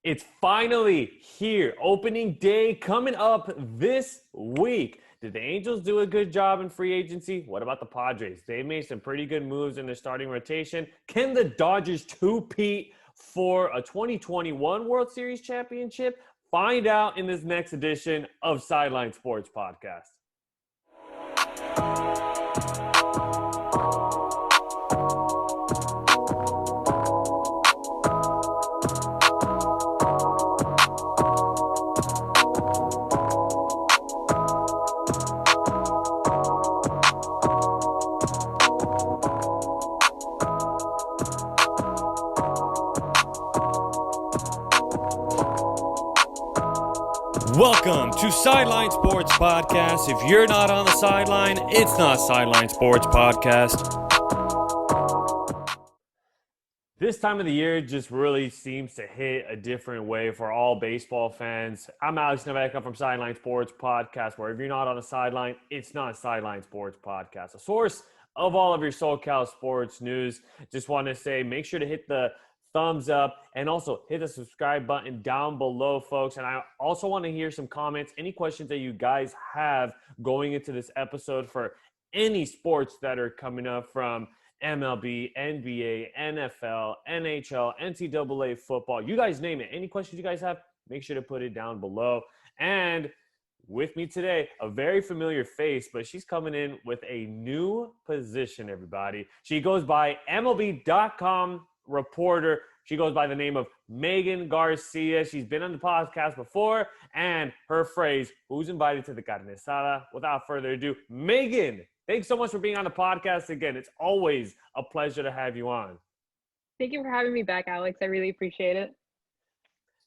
It's finally here. Opening day coming up this week. Did the Angels do a good job in free agency? What about the Padres? They made some pretty good moves in their starting rotation. Can the Dodgers two-peat for a 2021 World Series championship? Find out in this next edition of Sideline Sports Podcast. Welcome to Sideline Sports Podcast. If you're not on the sideline, it's not Sideline Sports Podcast. This time of the year just really seems to hit a different way for all baseball fans. I'm Alex Neveka from Sideline Sports Podcast, where if you're not on the sideline, it's not Sideline Sports Podcast. A source of all of your SoCal sports news. Just want to say, make sure to hit the thumbs up and also hit the subscribe button down below, folks. And I also want to hear some comments, any questions that you guys have going into this episode for any sports that are coming up from MLB, NBA, NFL, NHL, NCAA football. You guys name it. Any questions you guys have, make sure to put it down below. And with me today, a very familiar face, but she's coming in with a new position, everybody. She goes by MLB.com reporter. She goes by the name of Megan Garcia. She's been on the podcast before, and her phrase, "Who's invited to the carne asada?" Without further ado, Megan, thanks so much for being on the podcast again. It's always a pleasure to have you on. Thank you for having me back, Alex. I really appreciate it.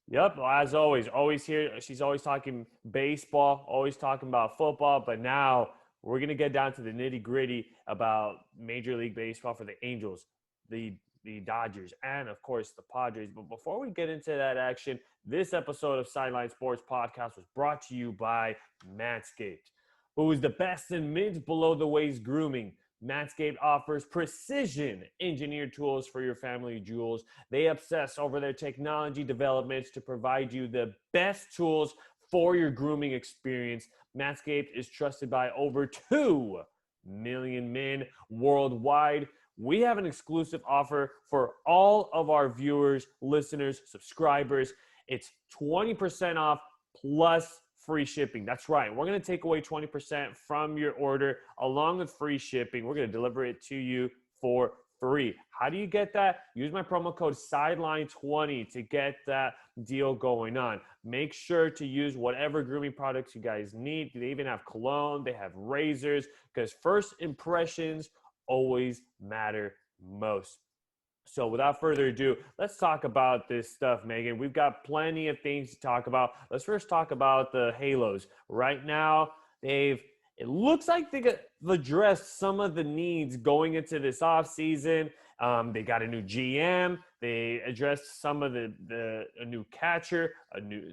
Yep, as always here. She's always talking baseball, always talking about football, but now we're going to get down to the nitty-gritty about Major League Baseball for the Angels, the Dodgers, and of course the Padres. But before we get into that action, this episode of Sideline Sports Podcast was brought to you by Manscaped, who is the best in mids below the waist grooming. Manscaped offers precision engineered tools for your family jewels. They obsess over their technology developments to provide you the best tools for your grooming experience. Manscaped is trusted by over 2 million men worldwide. We have an exclusive offer for all of our viewers, listeners, subscribers. It's 20% off plus free shipping. That's right. We're going to take away 20% from your order along with free shipping. We're going to deliver it to you for free. How do you get that? Use my promo code SIDELINE20 to get that deal going on. Make sure to use whatever grooming products you guys need. They even have cologne. They have razors, because first impressions always matter most. So without further ado, let's talk about this stuff, Megan. We've got plenty of things to talk about. Let's first talk about the Halos. Right now, it looks like they've addressed some of the needs going into this offseason. They got a new GM. They addressed some of a new catcher,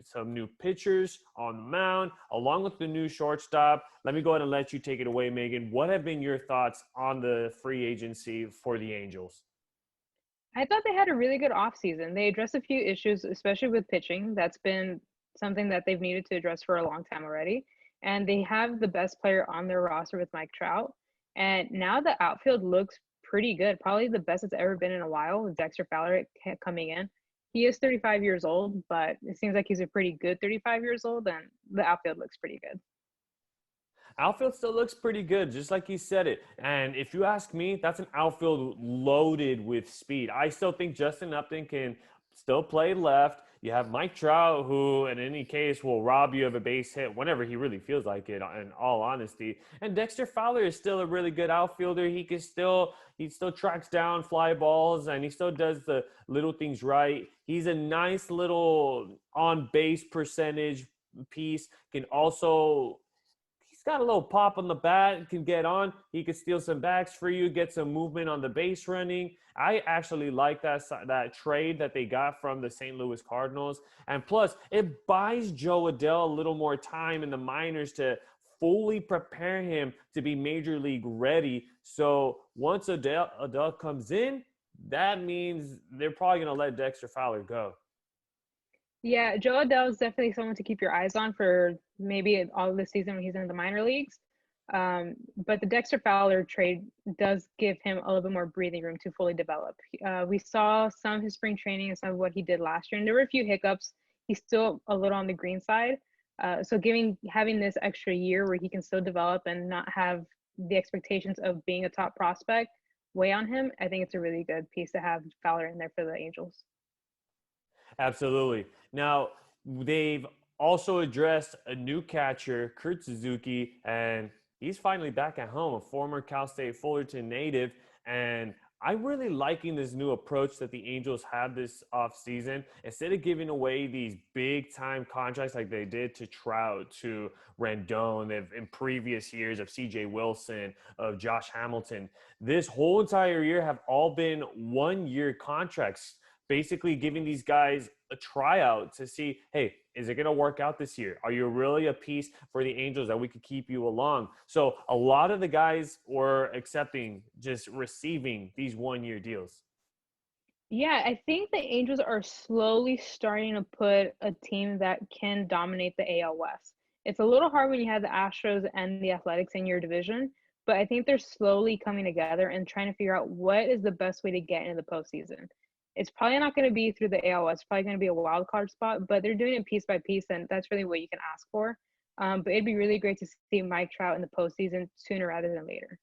some new pitchers on the mound, along with the new shortstop. Let me go ahead and let you take it away, Megan. What have been your thoughts on the free agency for the Angels? I thought they had a really good offseason. They addressed a few issues, especially with pitching. That's been something that they've needed to address for a long time already. And they have the best player on their roster with Mike Trout. And now the outfield looks pretty good, probably the best it's ever been in a while, with Dexter Fowler coming in. He is 35 years old, but it seems like he's a pretty good 35 years old, and the outfield looks pretty good. Outfield still looks pretty good, just like you said it. And if you ask me, that's an outfield loaded with speed. I still think Justin Upton can still play left. You have Mike Trout, who in any case will rob you of a base hit whenever he really feels like it, in all honesty. And Dexter Fowler is still a really good outfielder. He still tracks down fly balls, and he still does the little things right. He's a nice little on-base percentage piece. He's got a little pop on the bat, can get on. He could steal some backs for you, get some movement on the base running. I actually like that trade that they got from the St. Louis Cardinals. And plus, it buys Joe Adell a little more time in the minors to fully prepare him to be major league ready. So once Adell comes in, that means they're probably going to let Dexter Fowler go. Yeah, Joe Adele is definitely someone to keep your eyes on for maybe all of the season when he's in the minor leagues. But the Dexter Fowler trade does give him a little bit more breathing room to fully develop. We saw some of his spring training and some of what he did last year, and there were a few hiccups. He's still a little on the green side. So having this extra year where he can still develop and not have the expectations of being a top prospect weigh on him, I think it's a really good piece to have Fowler in there for the Angels. Absolutely. Now, they've also addressed a new catcher, Kurt Suzuki, and he's finally back at home, a former Cal State Fullerton native. And I'm really liking this new approach that the Angels have this offseason. Instead of giving away these big time contracts like they did to Trout, to Rendon, in previous years of CJ Wilson, of Josh Hamilton, this whole entire year have all been 1 year contracts, basically giving these guys a tryout to see, hey, is it going to work out this year? Are you really a piece for the Angels that we could keep you along? So a lot of the guys were accepting just receiving these 1 year deals. Yeah, I think the Angels are slowly starting to put a team that can dominate the AL West. It's a little hard when you have the Astros and the Athletics in your division, but I think they're slowly coming together and trying to figure out what is the best way to get into the postseason. It's probably not going to be through the AL West. It's probably going to be a wild card spot, but they're doing it piece by piece, and that's really what you can ask for. But it'd be really great to see Mike Trout in the postseason sooner rather than later.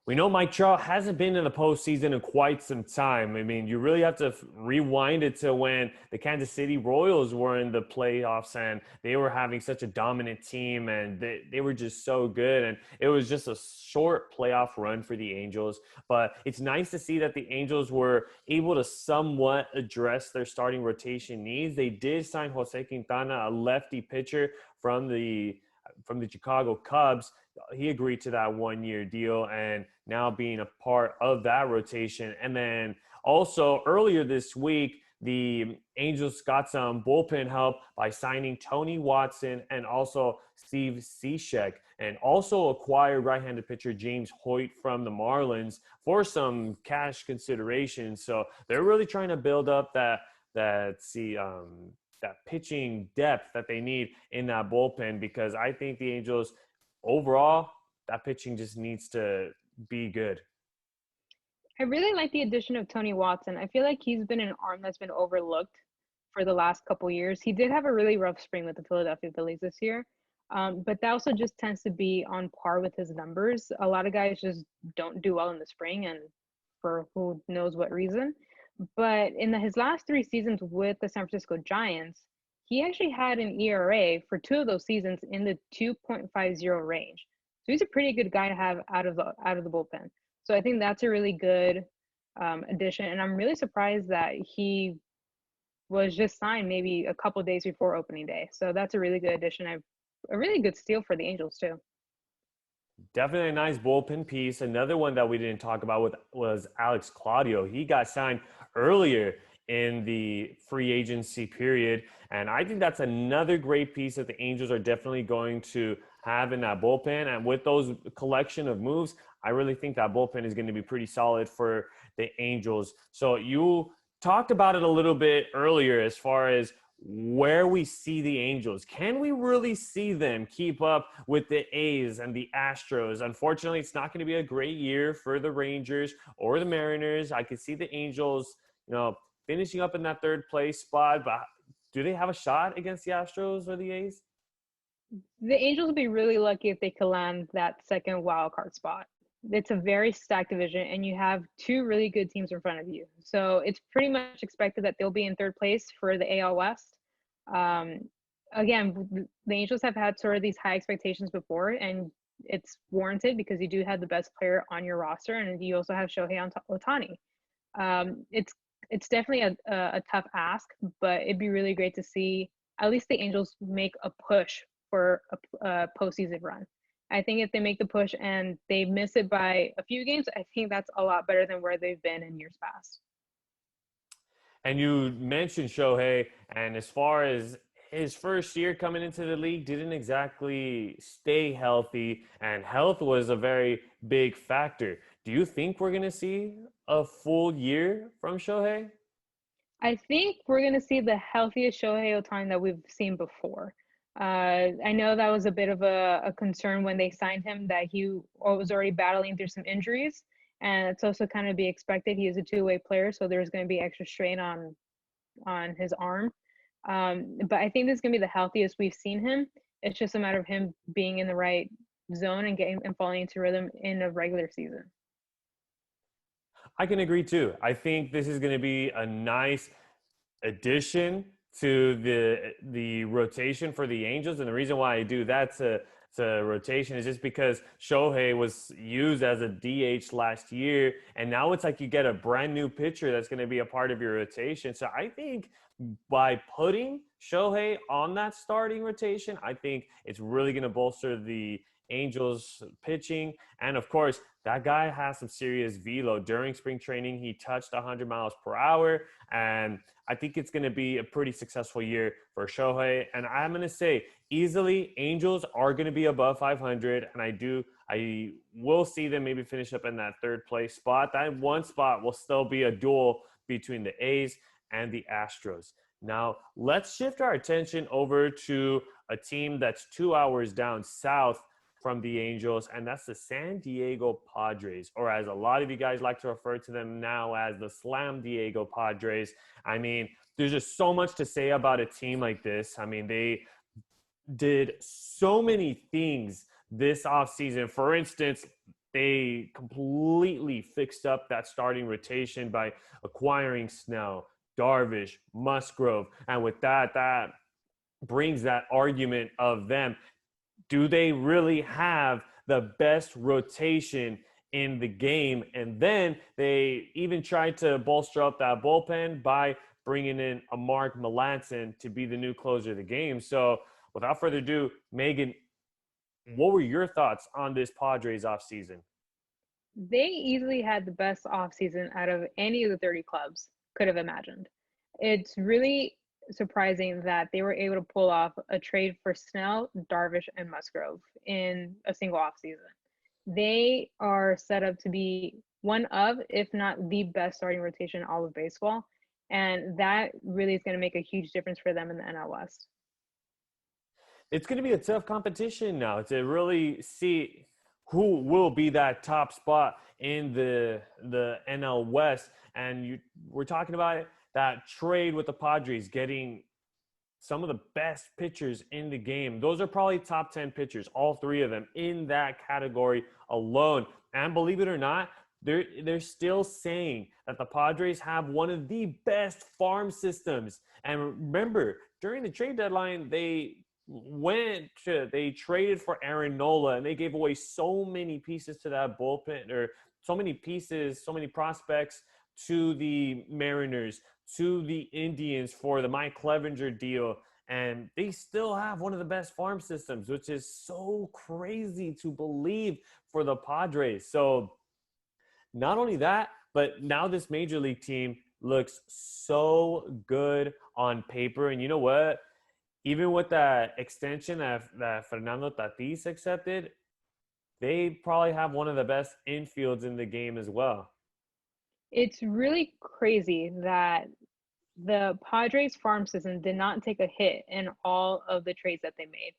We know Mike Trout hasn't been in the postseason in quite some time. I mean, you really have to rewind it to when the Kansas City Royals were in the playoffs and they were having such a dominant team and they were just so good. And it was just a short playoff run for the Angels. But it's nice to see that the Angels were able to somewhat address their starting rotation needs. They did sign Jose Quintana, a lefty pitcher from the Chicago Cubs. He agreed to that 1 year deal and now being a part of that rotation. And then also earlier this week, the Angels got some bullpen help by signing Tony Watson and also Steve Cishek, and also acquired right-handed pitcher James Hoyt from the Marlins for some cash consideration. So they're really trying to build up that pitching depth that they need in that bullpen, because I think the Angels overall, that pitching just needs to be good. I really like the addition of Tony Watson. I feel like he's been an arm that's been overlooked for the last couple years. He did have a really rough spring with the Philadelphia Phillies this year, but that also just tends to be on par with his numbers. A lot of guys just don't do well in the spring, and for who knows what reason. But in his last 3 seasons with the San Francisco Giants, he actually had an ERA for 2 of those seasons in the 2.50 range. So he's a pretty good guy to have out of the bullpen. So I think that's a really good addition, and I'm really surprised that he was just signed maybe a couple days before opening day. So that's a really good addition. A really good steal for the Angels too. Definitely a nice bullpen piece. Another one that we didn't talk about was Alex Claudio. He got signed earlier in the free agency period, and I think that's another great piece that the Angels are definitely going to have in that bullpen. And with those collection of moves, I really think that bullpen is going to be pretty solid for the Angels. So you talked about it a little bit earlier as far as where we see the Angels. Can we really see them keep up with the A's and the Astros? Unfortunately, it's not going to be a great year for the Rangers or the Mariners. I could see the Angels, finishing up in that third place spot, but do they have a shot against the Astros or the A's? The Angels would be really lucky if they could land that second wild card spot. It's a very stacked division, and you have two really good teams in front of you. So it's pretty much expected that they'll be in third place for the AL West. Um, Again, the Angels have had sort of these high expectations before, and it's warranted because you do have the best player on your roster, and you also have Shohei Ohtani. It's definitely a tough ask, but it'd be really great to see at least the Angels make a push for a postseason run. I think if they make the push and they miss it by a few games, I think that's a lot better than where they've been in years past. And you mentioned Shohei, and as far as his first year coming into the league, didn't exactly stay healthy, and health was a very big factor. Do you think we're going to see a full year from Shohei? I think we're going to see the healthiest Shohei Ohtani that we've seen before. I know that was a bit of a concern when they signed him, that he was already battling through some injuries. And it's also kind of be expected. He is a two-way player, so there's going to be extra strain on his arm. But I think this is going to be the healthiest we've seen him. It's just a matter of him being in the right zone and getting and falling into rhythm in a regular season. I can agree too. I think this is going to be a nice addition to the rotation for the Angels, and the reason why I do that to rotation is just because Shohei was used as a DH last year, and now it's like you get a brand new pitcher that's going to be a part of your rotation. So I think by putting Shohei on that starting rotation, I think it's really going to bolster the Angels pitching. And of course, that guy has some serious velo. During spring training, he touched 100 miles per hour. And I think it's going to be a pretty successful year for Shohei. And I'm going to say easily, Angels are going to be above 500. And I will see them maybe finish up in that third place spot. That one spot will still be a duel between the A's and the Astros. Now, let's shift our attention over to a team that's 2 hours down south from the Angels, and that's the San Diego Padres, or as a lot of you guys like to refer to them now as the Slam Diego Padres. I mean, there's just so much to say about a team like this. I mean, they did so many things this offseason. For instance, they completely fixed up that starting rotation by acquiring Snell, Darvish, Musgrove, and with that brings that argument of them. Do they really have the best rotation in the game? And then they even tried to bolster up that bullpen by bringing in a Mark Melancon to be the new closer of the game. So without further ado, Megan, what were your thoughts on this Padres offseason? They easily had the best offseason out of any of the 30 clubs could have imagined. It's really surprising that they were able to pull off a trade for Snell, Darvish, and Musgrove in a single offseason. They are set up to be one of, if not the best starting rotation in all of baseball. And that really is going to make a huge difference for them in the NL West. It's going to be a tough competition now to really see who will be that top spot in the NL West. And we're talking about it, that trade with the Padres, getting some of the best pitchers in the game. Those are probably top 10 pitchers, all three of them in that category alone. And believe it or not, they're still saying that the Padres have one of the best farm systems. And remember, during the trade deadline, they traded for Aaron Nola, and they gave away so many pieces to that bullpen, or so many pieces, so many prospects to the Mariners, to the Indians for the Mike Clevenger deal. And they still have one of the best farm systems, which is so crazy to believe for the Padres. So not only that, but now this major league team looks so good on paper. And you know what? Even with that extension that Fernando Tatis accepted, they probably have one of the best infields in the game as well. It's really crazy that the Padres farm system did not take a hit in all of the trades that they made.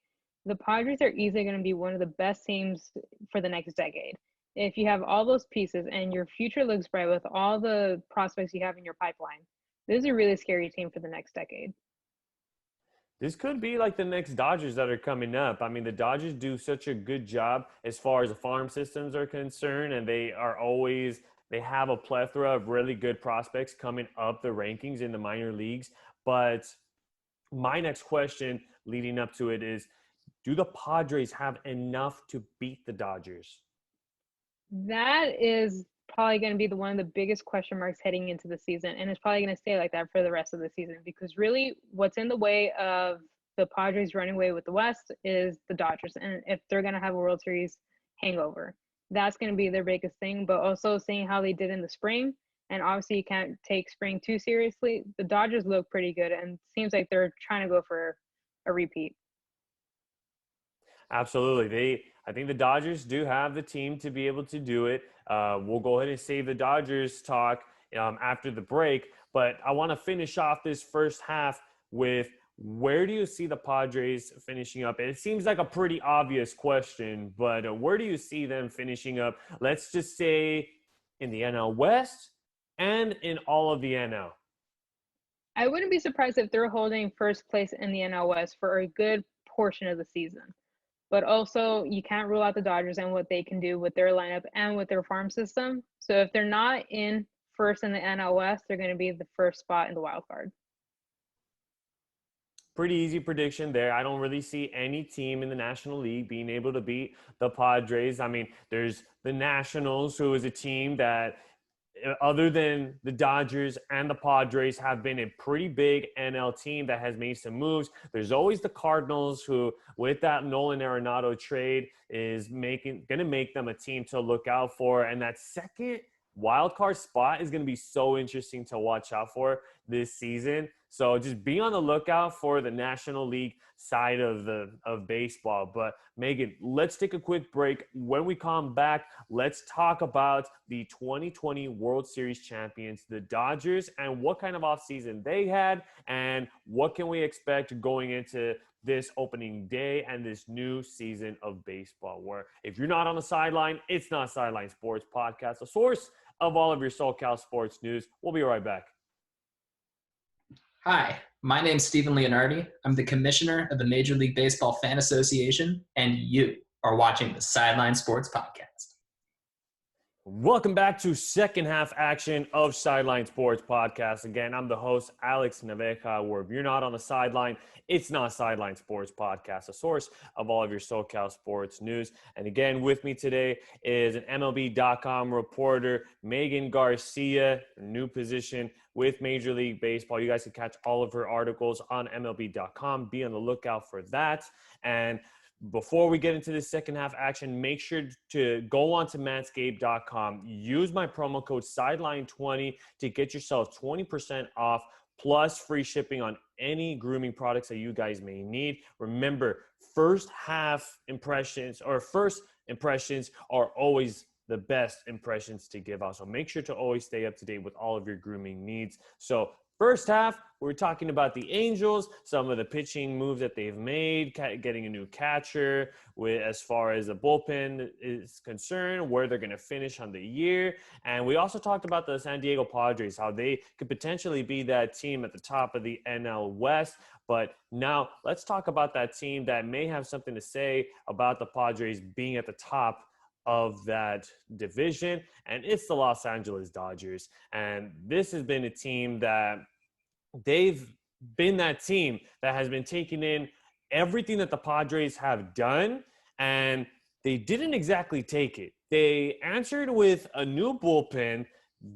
The Padres are easily going to be one of the best teams for the next decade. If you have all those pieces and your future looks bright with all the prospects you have in your pipeline, this is a really scary team for the next decade. This could be like the next Dodgers that are coming up. I mean, the Dodgers do such a good job as far as the farm systems are concerned, and they have a plethora of really good prospects coming up the rankings in the minor leagues. But my next question leading up to it is, do the Padres have enough to beat the Dodgers? That is probably going to be one of the biggest question marks heading into the season, and it's probably going to stay like that for the rest of the season, because really what's in the way of the Padres running away with the West is the Dodgers, and if they're going to have a World Series hangover, that's going to be their biggest thing. But also seeing how they did in the spring, and obviously you can't take spring too seriously, the Dodgers look pretty good, and it seems like they're trying to go for a repeat. Absolutely. I think the Dodgers do have the team to be able to do it. We'll go ahead and save the Dodgers talk after the break. But I want to finish off this first half with, where do you see the Padres finishing up? It seems like a pretty obvious question, but where do you see them finishing up? Let's just say in the NL West and in all of the NL. I wouldn't be surprised if they're holding first place in the NL West for a good portion of the season. But also, you can't rule out the Dodgers and what they can do with their lineup and with their farm system. So if they're not in first in the NL West, they're going to be the first spot in the wild card. Pretty easy prediction there. I don't really see any team in the National League being able to beat the Padres. I mean, there's the Nationals, who is a team that, other than the Dodgers and the Padres, have been a pretty big NL team that has made some moves. There's always the Cardinals, who, with that Nolan Arenado trade, is going to make them a team to look out for. And that second wild card spot is going to be so interesting to watch out for this season. So just be on the lookout for the National League side of baseball. But Megan, let's take a quick break. When we come back, let's talk about the 2020 World Series champions, the Dodgers, and what kind of offseason they had, and what can we expect going into this opening day and this new season of baseball, where if you're not on the sideline, it's not Sideline Sports Podcast, a source of all of your SoCal sports news. We'll be right back. Hi, my name's Stephen Leonardi. I'm the commissioner of the Major League Baseball Fan Association, and you are watching the Sideline Sports Podcast. Welcome back to second half action of Sideline Sports Podcast. Again, I'm the host, Alex Naveja, where if you're not on the sideline, it's not Sideline Sports Podcast, a source of all of your SoCal sports news. And again, with me today is an MLB.com reporter, Megan Garcia, new position with Major League Baseball. You guys can catch all of her articles on MLB.com. Be on the lookout for that. And before we get into the second half action, make sure to go on to manscaped.com. Use my promo code Sideline20 to get yourself 20% off plus free shipping on any grooming products that you guys may need. Remember, first impressions are always the best impressions to give out. So make sure to always stay up to date with all of your grooming needs. So first half, we're talking about the Angels, some of the pitching moves that they've made, getting a new catcher, as far as the bullpen is concerned, where they're going to finish on the year. And we also talked about the San Diego Padres, how they could potentially be that team at the top of the NL West. But now let's talk about that team that may have something to say about the Padres being at the top of that division, and it's the Los Angeles Dodgers. And this has been a team that they've been that team that has been taking in everything that the Padres have done, and they didn't exactly take it. They answered with a new bullpen,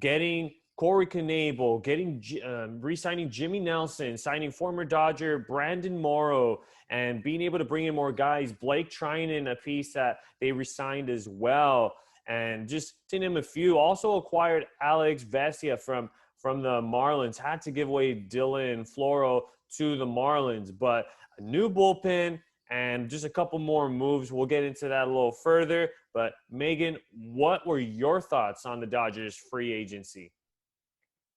getting Corey Knebel, re-signing Jimmy Nelson, signing former Dodger Brandon Morrow, and being able to bring in more guys. Blake Trinan, a piece that they re-signed as well. And just to name a few, also acquired Alex Vesia from the Marlins. Had to give away Dylan Floro to the Marlins. But a new bullpen and just a couple more moves. We'll get into that a little further. But Megan, what were your thoughts on the Dodgers free agency?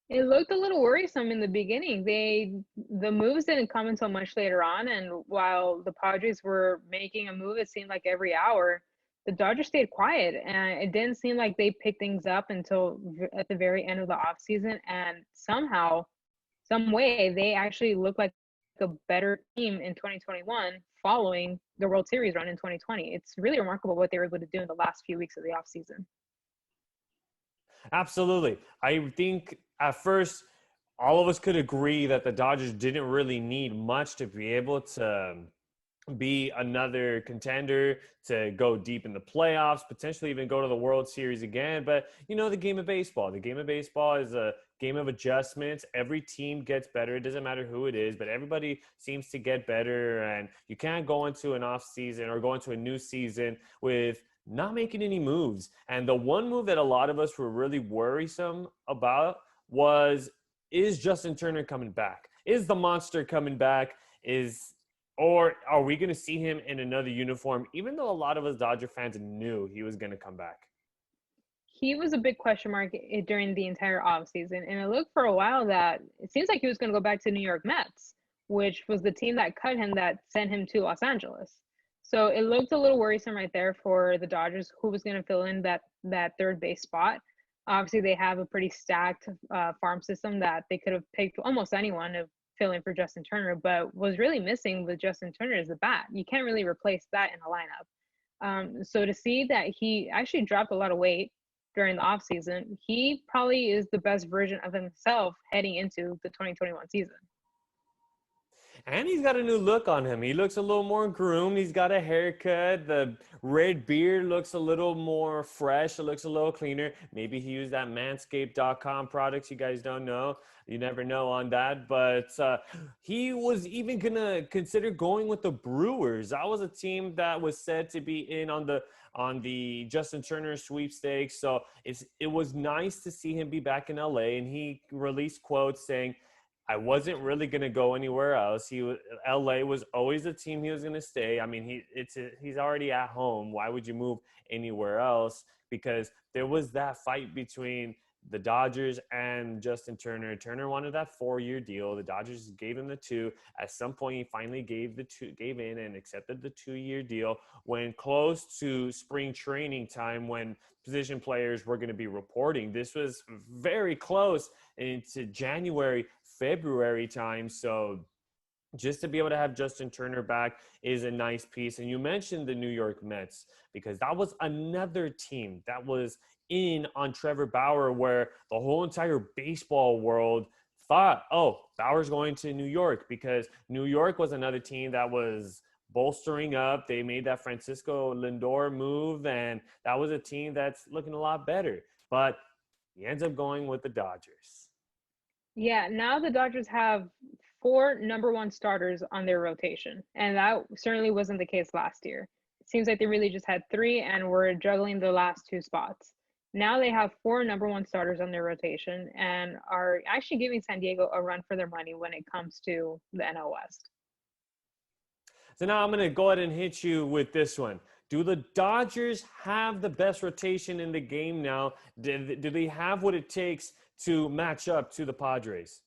It looked a little worrisome in the beginning. The moves didn't come until much later on, and while the Padres were making a move, it seemed like every hour, the Dodgers stayed quiet, and it didn't seem like they picked things up until at the very end of the offseason. And somehow, some way, they actually looked like a better team in 2021 following the World Series run in 2020. It's really remarkable what they were able to do in the last few weeks of the offseason. Absolutely. I think at first, all of us could agree that the Dodgers didn't really need much to be able to be another contender, to go deep in the playoffs, potentially even go to the World Series again. But, the game of baseball is a game of adjustments. Every team gets better. It doesn't matter who it is, but everybody seems to get better. And you can't go into an off season or go into a new season with not making any moves. And the one move that a lot of us were really worrisome about is Justin Turner coming back? Is the monster coming back? Or are we going to see him in another uniform, even though a lot of us Dodger fans knew he was going to come back? he was a big question mark during the entire offseason. And it looked for a while that it seems like he was going to go back to New York Mets, which was the team that cut him, that sent him to Los Angeles. So it looked a little worrisome right there for the Dodgers, who was going to fill in that third base spot. Obviously, they have a pretty stacked farm system that they could have picked almost anyone to fill in for Justin Turner, but was really missing with Justin Turner is the bat. You can't really replace that in a lineup. So to see that he actually dropped a lot of weight during the offseason, he probably is the best version of himself heading into the 2021 season. And he's got a new look on him. He looks a little more groomed. He's got a haircut. The red beard looks a little more fresh. It looks a little cleaner. Maybe he used that manscaped.com products. You guys don't know. You never know on that. But he was even going to consider going with the Brewers. That was a team that was said to be in on the Justin Turner sweepstakes. So it was nice to see him be back in LA. And he released quotes saying, I wasn't really going to go anywhere else. LA was always the team he was going to stay. I mean, he's already at home. Why would you move anywhere else? Because there was that fight between the Dodgers and Justin Turner. Turner wanted that 4-year deal. The Dodgers gave him the 2. At some point, he finally gave in and accepted the 2-year deal. When close to spring training time, when position players were going to be reporting, this was very close into January, February time. So just to be able to have Justin Turner back is a nice piece. And you mentioned the New York Mets, because that was another team that was in on Trevor Bauer, where the whole entire baseball world thought, oh, Bauer's going to New York, because New York was another team that was bolstering up. They made that Francisco Lindor move, and that was a team that's looking a lot better. But he ends up going with the Dodgers. Yeah, now the Dodgers have 4 number 1 starters on their rotation, and that certainly wasn't the case last year. It seems like they really just had 3 and were juggling the last 2 spots. Now they have 4 number 1 starters on their rotation and are actually giving San Diego a run for their money when it comes to the NL West. So now I'm going to go ahead and hit you with this one. Do the Dodgers have the best rotation in the game now? Do they have what it takes to match up to the Padres?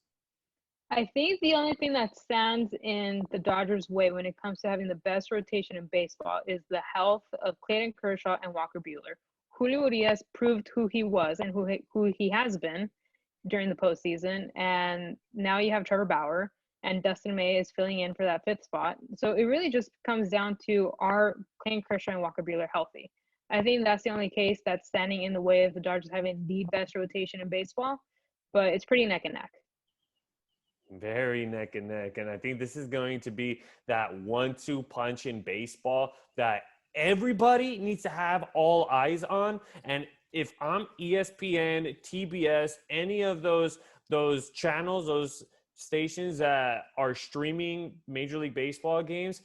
I think the only thing that stands in the Dodgers' way when it comes to having the best rotation in baseball is the health of Clayton Kershaw and Walker Buehler. Julio Urias proved who he was and who he has been during the postseason, and now you have Trevor Bauer, and Dustin May is filling in for that 5th spot. So it really just comes down to, are Clayton Kershaw and Walker Buehler healthy? I think that's the only case that's standing in the way of the Dodgers having the best rotation in baseball, but it's pretty neck and neck. Very neck and neck. And I think this is going to be that 1-2 punch in baseball that everybody needs to have all eyes on. And if I'm ESPN, TBS, any of those channels, those stations that are streaming Major League Baseball games,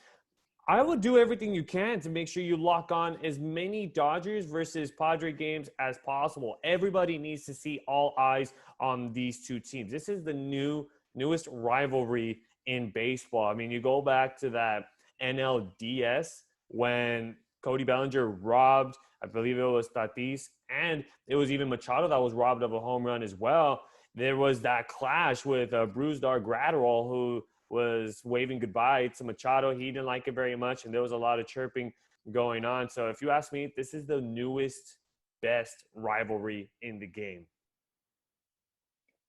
I would do everything you can to make sure you lock on as many Dodgers versus Padre games as possible. Everybody needs to see all eyes on these 2 teams. This is the newest rivalry in baseball. I mean, you go back to that NLDS when Cody Bellinger robbed, I believe it was Tatis, and it was even Machado that was robbed of a home run as well. There was that clash with Brusdar Graterol, who was waving goodbye to Machado. He didn't like it very much, and there was a lot of chirping going on. So if you ask me, this is the newest, best rivalry in the game.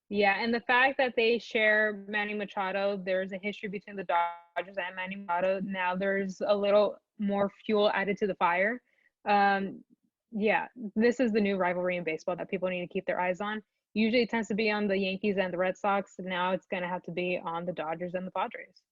Yeah, and the fact that they share Manny Machado, there's a history between the Dodgers and Manny Machado. Now there's a little more fuel added to the fire. Yeah, this is the new rivalry in baseball that people need to keep their eyes on. Usually it tends to be on the Yankees and the Red Sox. Now it's going to have to be on the Dodgers and the Padres.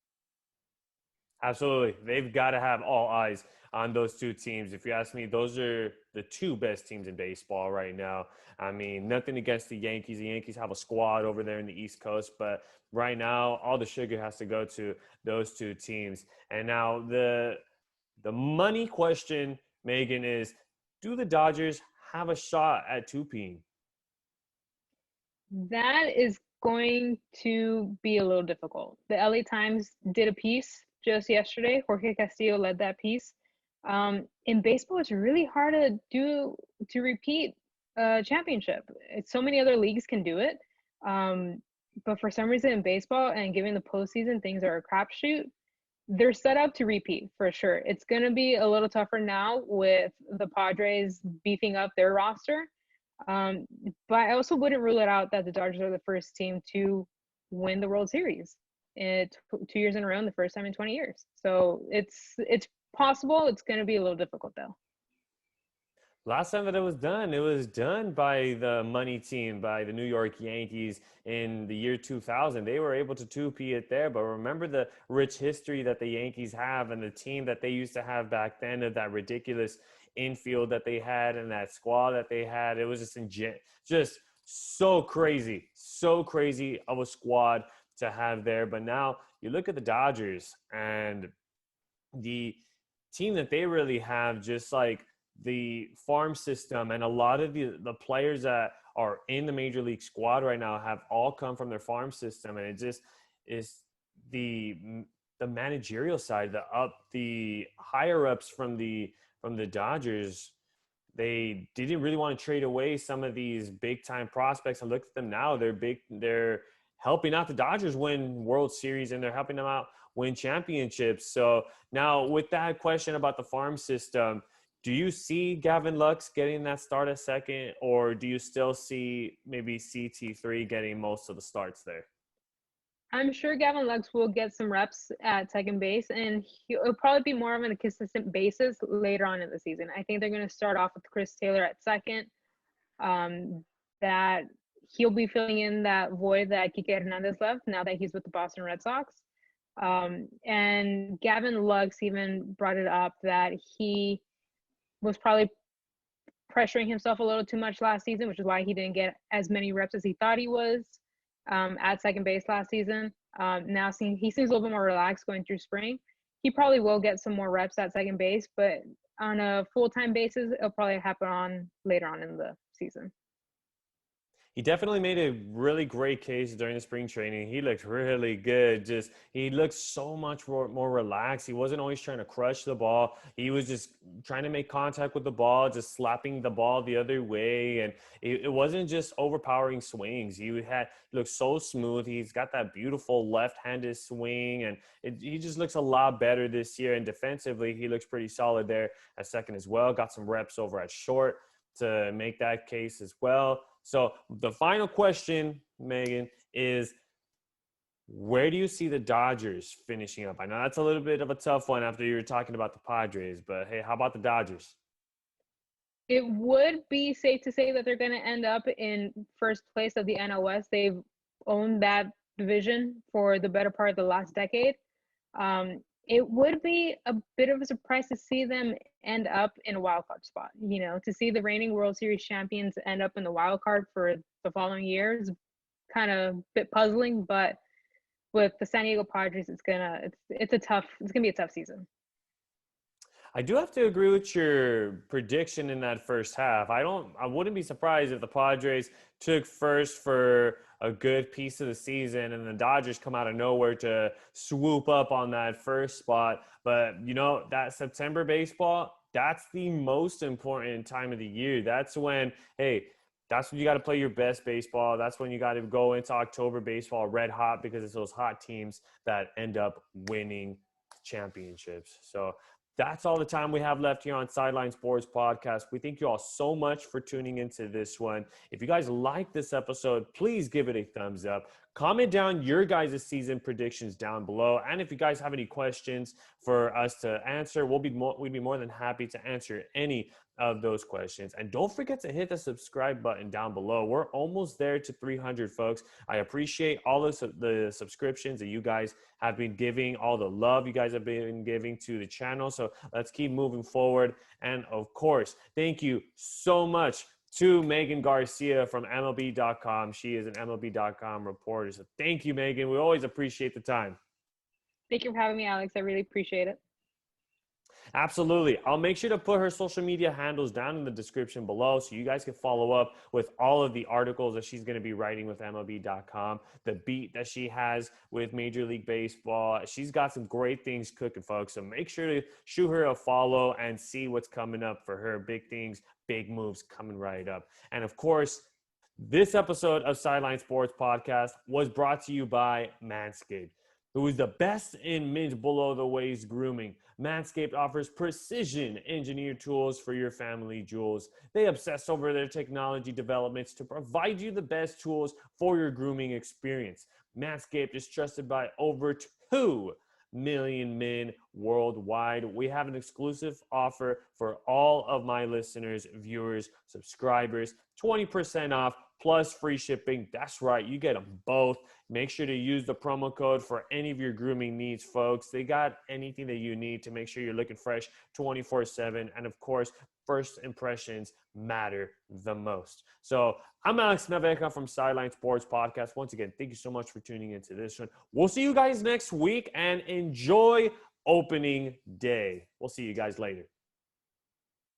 Absolutely. They've got to have all eyes on those 2 teams. If you ask me, those are the 2 best teams in baseball right now. I mean, nothing against the Yankees. The Yankees have a squad over there in the East Coast, but right now all the sugar has to go to those 2 teams. And now the money question, Megan, is, do the Dodgers have a shot at 2-peating? That is going to be a little difficult. The LA Times did a piece just yesterday. Jorge Castillo led that piece. In baseball, it's really hard to repeat a championship. So many other leagues can do it. But for some reason in baseball and given the postseason, things are a crapshoot. They're set up to repeat for sure. It's going to be a little tougher now with the Padres beefing up their roster. But I also wouldn't rule it out that the Dodgers are the first team to win the World Series. 2 years in a row, and the first time in 20 years. So it's possible. It's going to be a little difficult though. Last time that it was done by the money team, by the New York Yankees in the year 2000. They were able to two-peat it there, but remember the rich history that the Yankees have and the team that they used to have back then, of that ridiculous infield that they had and that squad that they had. It was just so crazy of a squad to have there. But now you look at the Dodgers and the team that they really have, just like the farm system, and a lot of the players that are in the major league squad right now have all come from their farm system. And it just is the managerial side, the higher ups from the Dodgers. They didn't really want to trade away some of these big time prospects. And look at them now. They're helping out the Dodgers win World Series, and they're helping them out win championships. So now with that question about the farm system, do you see Gavin Lux getting that start at second, or do you still see maybe CT3 getting most of the starts there? I'm sure Gavin Lux will get some reps at second base, and he'll probably be more of on a consistent basis later on in the season. I think they're going to start off with Chris Taylor at second. That he'll be filling in that void that Kike Hernandez left now that he's with the Boston Red Sox. And Gavin Lux even brought it up that he was probably pressuring himself a little too much last season, which is why he didn't get as many reps as he thought he was at second base last season. Now he seems a little bit more relaxed going through spring. He probably will get some more reps at second base, but on a full-time basis, it'll probably happen later on in the season. He definitely made a really great case during the spring training. He looked really good. He looked so much more relaxed. He wasn't always trying to crush the ball. He was just trying to make contact with the ball, just slapping the ball the other way. And it wasn't just overpowering swings. He looked so smooth. He's got that beautiful left-handed swing, and he just looks a lot better this year. And defensively, he looks pretty solid there at second as well. Got some reps over at short to make that case as well. So the final question, Megan, is where do you see the Dodgers finishing up? I know that's a little bit of a tough one after you were talking about the Padres, but hey, how about the Dodgers? It would be safe to say that they're going to end up in first place of the NL West. They've owned that division for the better part of the last decade. It would be a bit of a surprise to see them end up in a wild card spot. To see the reigning World Series champions end up in the wild card for the following year is kind of a bit puzzling. But with the San Diego Padres, it's gonna be a tough season. I do have to agree with your prediction in that first half. I wouldn't be surprised if the Padres took first for a good piece of the season and the Dodgers come out of nowhere to swoop up on that first spot. But, that September baseball, that's the most important time of the year. That's when you got to play your best baseball. That's when you got to go into October baseball red hot, because it's those hot teams that end up winning championships. So that's all the time we have left here on Sideline Sports Podcast. We thank you all so much for tuning into this one. If you guys like this episode, please give it a thumbs up. Comment down your guys' season predictions down below. And if you guys have any questions for us to answer, we'd be more than happy to answer any of those questions. And don't forget to hit the subscribe button down below. We're almost there to 300 folks. I appreciate all the subscriptions that you guys have been giving, all the love you guys have been giving to the channel. So let's keep moving forward. And of course, thank you so much to Megan Garcia from MLB.com. She is an MLB.com reporter. So thank you, Megan. We always appreciate the time. Thank you for having me, Alex. I really appreciate it. Absolutely. I'll make sure to put her social media handles down in the description below so you guys can follow up with all of the articles that she's going to be writing with MLB.com, the beat that she has with Major League Baseball. She's got some great things cooking, folks. So make sure to shoot her a follow and see what's coming up for her. Big things, big moves coming right up. And of course, this episode of Sideline Sports Podcast was brought to you by Manscaped, who is the best in mid below the waist grooming. Manscaped offers precision engineered tools for your family jewels. They obsess over their technology developments to provide you the best tools for your grooming experience. Manscaped is trusted by over 2 million men worldwide. We have an exclusive offer for all of my listeners, viewers, subscribers, 20% off plus free shipping. That's right, you get them both. Make sure to use the promo code for any of your grooming needs, folks. They got anything that you need to make sure you're looking fresh 24/7. And of course, first impressions matter the most. So I'm Alex Naveca from Sideline Sports Podcast. Once again, thank you so much for tuning into this one. We'll see you guys next week and enjoy opening day. We'll see you guys later.